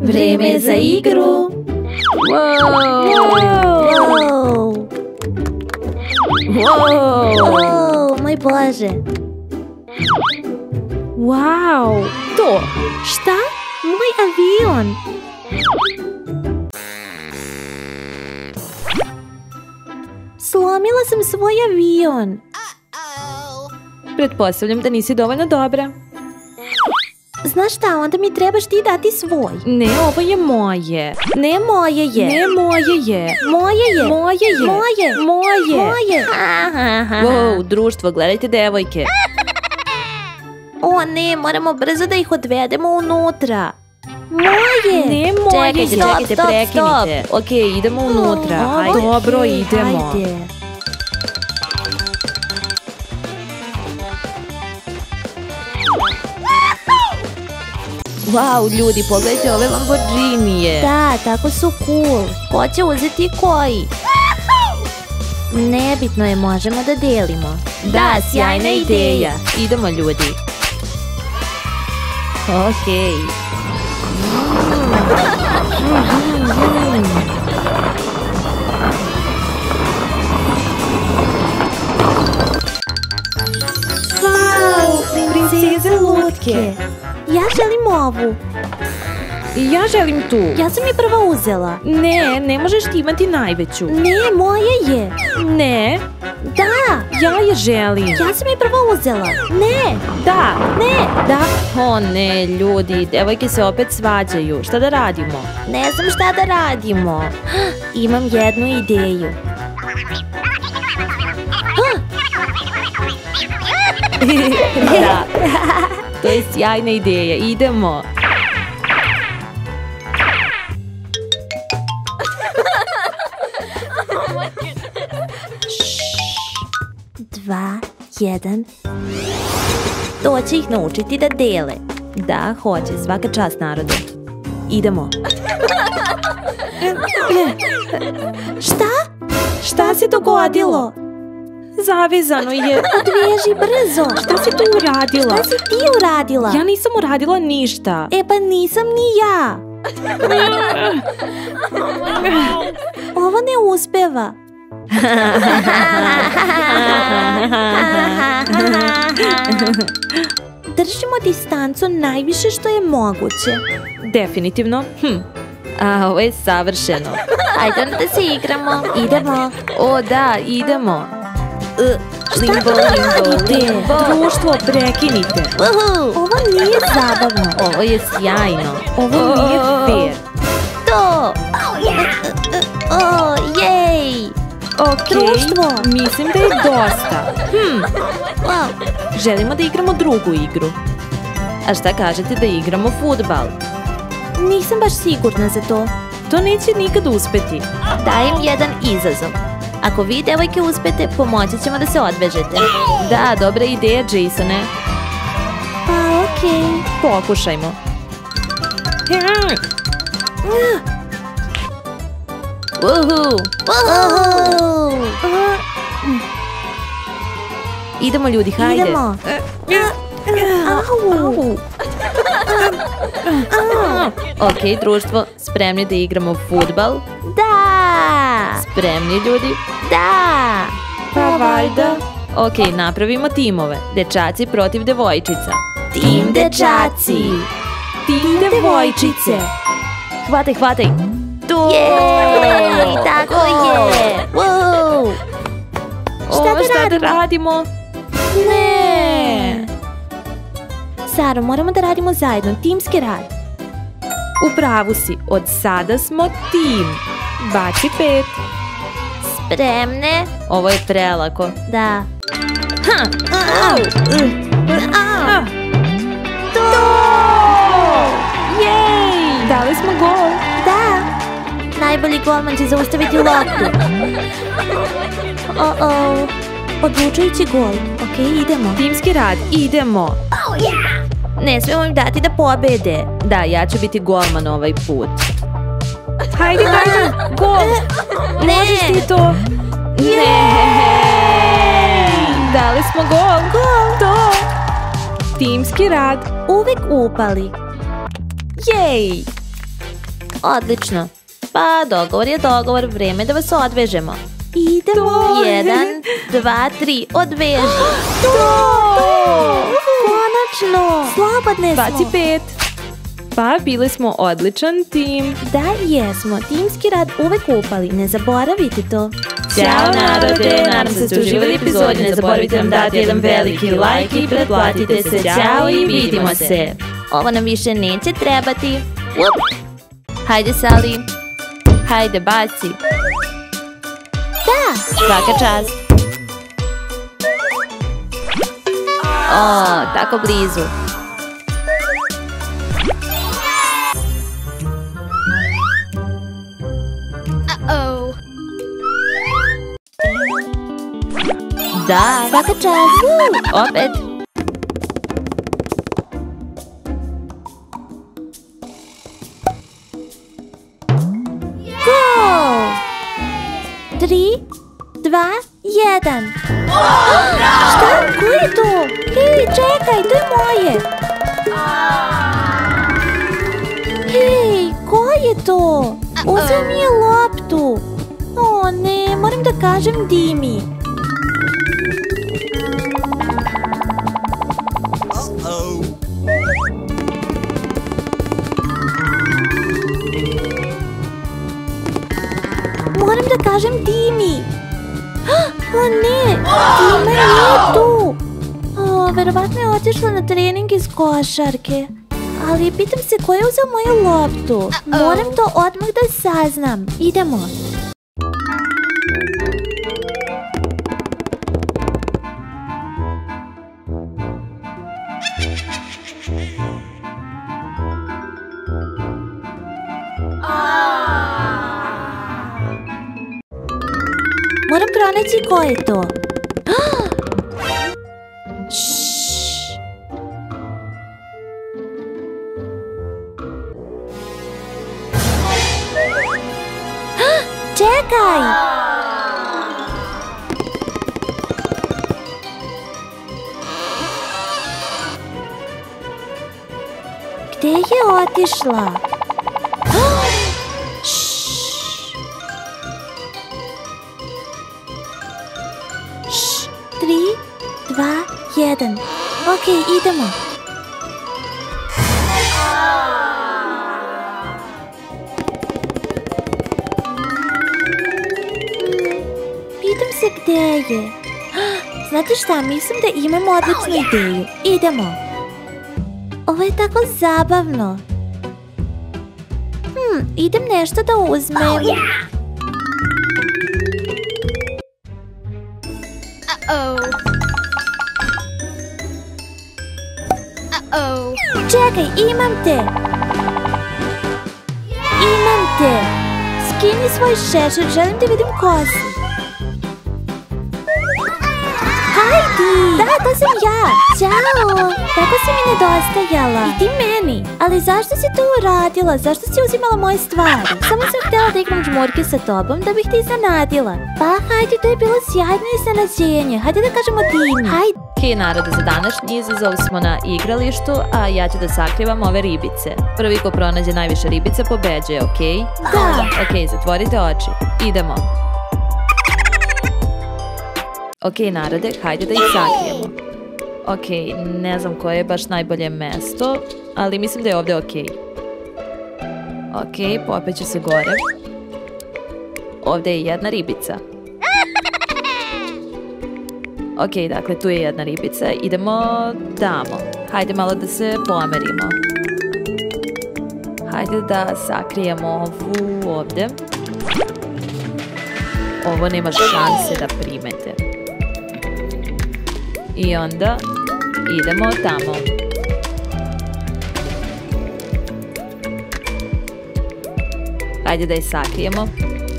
Vreme je za igru. Moj Bože. Wow, to. Šta? Moj avion. Slomila sam svoj avion. Pretpostavljam da nisi dovoljno dobra. Znaš šta, onda mi trebaš ti dati svoj. Ne, ovo je moje. Ne, moje je. Ne, moje je. Moje je. Moje je. Moje. Moje. Moje. Wow, društvo, gledajte devojke. O ne, moramo brzo da ih odvedemo unutra. Moje. Ne, moje. Čekajte, prekinite. Okej, idemo unutra. Ajde. Dobro, idemo. Ajde. Wow, ljudi, pogledajte ove Lamborghinije. Da, tako su cool. Ko će uzeti koji? Nebitno je, možemo da delimo. Da, sjajna ideja. Idemo, ljudi. Okej. Wow, princeze lutke. Ja želim ovu. Ja želim tu. Ja sam je prva uzela. Ne, ne možeš ti imati najveću. Ne, moja je. Ne, Da, ja je želim. ja sam je prva uzela. Ne, Da, ne, da. O ne, ljudi, devojke se opet svađaju. Šta da radimo? ne znam šta da radimo. Imam jednu ideju. Da, to je sjajna ideja. Idemo. Dva, jedan. To će ih naučiti da dele. Da, hoće, svaka čast narode. Idemo. Šta? Šta se dogodilo? Zavezano je. Odveži brzo. Šta si tu uradila? Šta si ti uradila? Ja nisam uradila ništa. E pa nisam ni ja. Ovo ne uspeva. Držimo distancu najviše što je moguće. Definitivno. A ovo je savršeno. Ajde onda da se igramo. Idemo. O da, idemo. Šta radite? Društvo, prekinite. Ovo nije zabavno. Ovo je sjajno. Ovo nije fair. To. Jej. Okej, Društvo. mislim da je dosta. Wow. Želimo da igramo drugu igru. A šta kažete da igramo fudbal? Nisam baš sigurna za to. To neće nikad uspeti. Dajem jedan izazov. Ako vi, devojke, uspete, pomoći ćemo da se odvežete. Da, dobra ideja, Jasone. Pa, okej. Pokušajmo. Uhu. Idemo, ljudi, hajde. Idemo. Au. Ok, društvo, spremni da igramo fudbal? Da. Spremni, ljudi? Da. Pa valjda. Ok, napravimo timove. Dečaci protiv devojčica. Tim dečaci. Tim devojčice. Hvataj, hvataj. To! Jej, tako je. Wow. Šta da radimo? Ne. Saro, moramo da radimo zajedno, timski rad. U pravu si, od sada smo tim. Baci 5. Spremne? Ovo je prelako. Da. Jej! Dali smo gol. Da. Najbolji golman će zaustaviti loptu. Odlučujući gol. Ok, idemo. Timski rad, idemo. Ne smijemo im dati da pobede. Da, ja ću biti golman ovaj put. Hajde, hajde, gol. Možeš ti to. Ne. Dali smo gol. Gol. To. Timski rad. Uvek upali. Jej. Odlično. Pa dogovor je dogovor, vreme da vas odvežemo. Idemo. 1, 2, 3, odveži. Konačno. Slobodne smo. Baci 5. Pa bili smo odličan tim. Da, jesmo. Timski rad uvek upali. Ne zaboravite to. Ćao narode, nadam se da ste uživali epizodi. Ne zaboravite nam dati jedan veliki like i pretplatite se. Ćao i vidimo se. Ovo nam više neće trebati. Hajde Sally. Hajde baci. Da. Svaka čast. O, tako blizu. Da, Svaka čast. opet. Go! 3, 2, 1. Šta? Ko je to? Hej, čekaj, to je moje. Hej, ko je to? Uzeo mi je loptu. O ne, moram da kažem Dimi. Moram da kažem Dimi. O ne, Dima nije tu. Verovatno je otišla na trening iz košarke. Ali pitam se ko je uzeo moju loptu. Moram to odmah da saznam. Idemo. Moram pronaći ko je to. Ššš. Čekaj! Gde je otišla? Ššš. 3, 2, 1. Ok, idemo. Pitam se gde je. Znate šta, mislim da imam odličnu ideju. Idemo. Ovo je tako zabavno. Idem nešto da uzmem. Čekaj, imam te. Imam te. Skini svoj šešir, želim da vidim ko si. Hajdi! Da, to sam ja. Ćao. Tako si mi nedostajala. I ti meni. Ali zašto si to uradila? Zašto si uzimala moje stvari? Samo sam htjela da igram žmurke sa tobom da bih te iznenadila. Pa hajde, to je bilo sjajno iznenađenje. Hajde da kažemo Dimi. Hajde. Ok, narode, za današnji izazov smo na igralištu, a ja ću da sakrivam ove ribice. Prvi ko pronađe najviše ribice pobeđuje, ok? Da. Ok, zatvorite oči. Idemo. Ok, narode, hajde da ih sakrijemo. Ok, ne znam koje je baš najbolje mesto, ali mislim da je ovdje ok. Ok, popeću se gore. Ovdje je jedna ribica. Ok, dakle, tu je jedna ribica. Idemo tamo. Hajde malo da se pomerimo. Hajde da sakrijemo ovu ovdje. Ovo nema šanse da primete. I onda idemo tamo. Hajde da je sakrijemo.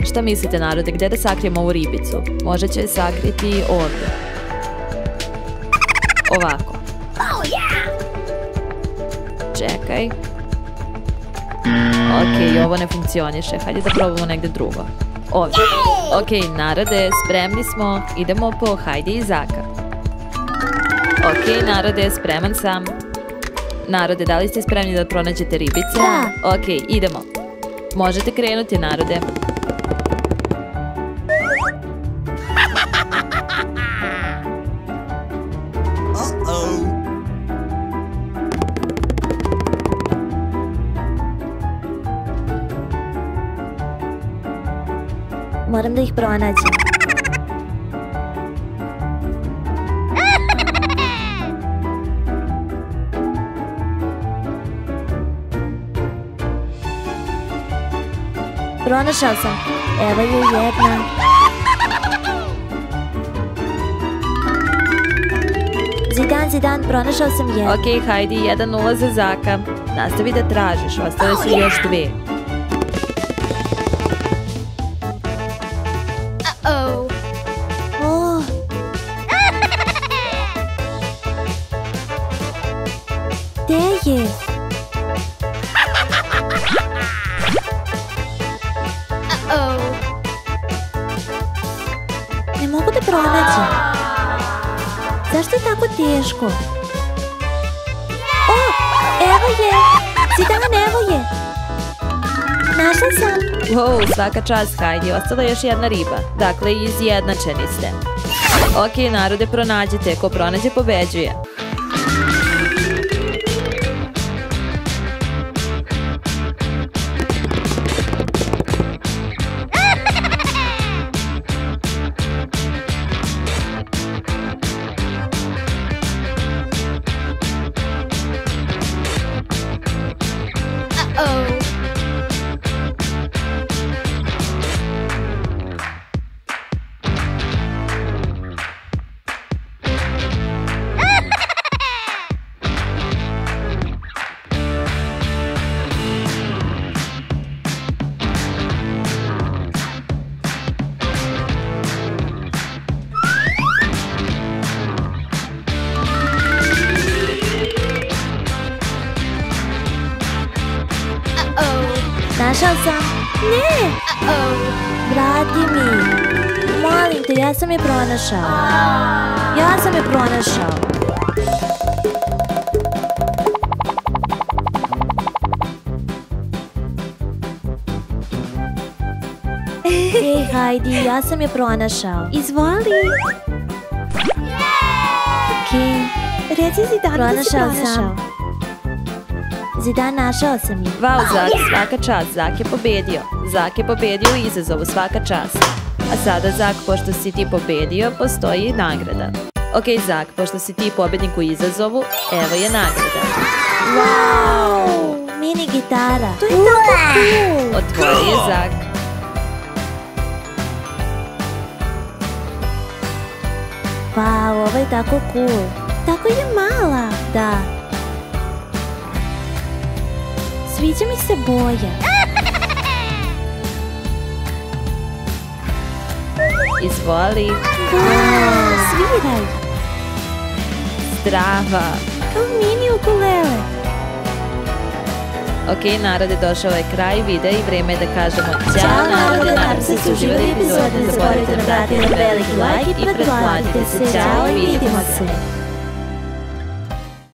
Šta mislite, narode, gdje da sakrijemo ovu ribicu? Možda će je sakriti ovdje. Ovako. Čekaj. Ok, ovo ne funkcioniše. Hajde da probamo negdje drugo. Ovdje. Ok, narode, spremni smo. Idemo po Hajde i Zaka. Ok, narode, spreman sam. Narode, da li ste spremni da pronađete ribice? Da. Ok, idemo. Možete krenuti, narode. Moram da ih pronađem. Pronašao sam. Evo je jedna. Zidan, pronašao sam jednu. Ok, Heidi, 1-0 za Zaka. Nastavi da tražiš, ostale su još 2. Gde je? Ne mogu da pronađem. Zašto je tako teško? O, evo je! Zidan, evo je! Našla sam! Wow, svaka čast, Heidi, ostala još jedna riba. Dakle, izjednačeni ste. Ok, narode, pronađite. Ko pronađe, pobeđuje. Našao sam. Ne! Vrati mi. Molim te, ja sam je pronašao. Ja sam je pronašao. Hej, Heidi, ja sam je pronašao. Izvoli. Okej. Reci Zidanu da si pronašao. Zidan, našao sam je. Wow, Zak, svaka čast, Zak je pobedio. Zak je pobedio u izazovu, svaka čast. A sada, Zak, pošto si ti pobedio, postoji nagrada. Ok, Zak, pošto si ti pobednik u izazovu, evo je nagrada. Wow! Mini gitara. To je tako cool! Otvori je, Zak. Wow, ovo je tako cool. Tako je mala. Da. Sviđa mi se boja. Izvoli. Wow, sviraj. Zdrava. Kao mini ukulele. Ok, narode, došao je kraj videa i vreme je da kažemo ćao, narode, nadam se su uživali epizode, ne zaboravite da date veliki like i pretplatite se, ćao i vidimo se.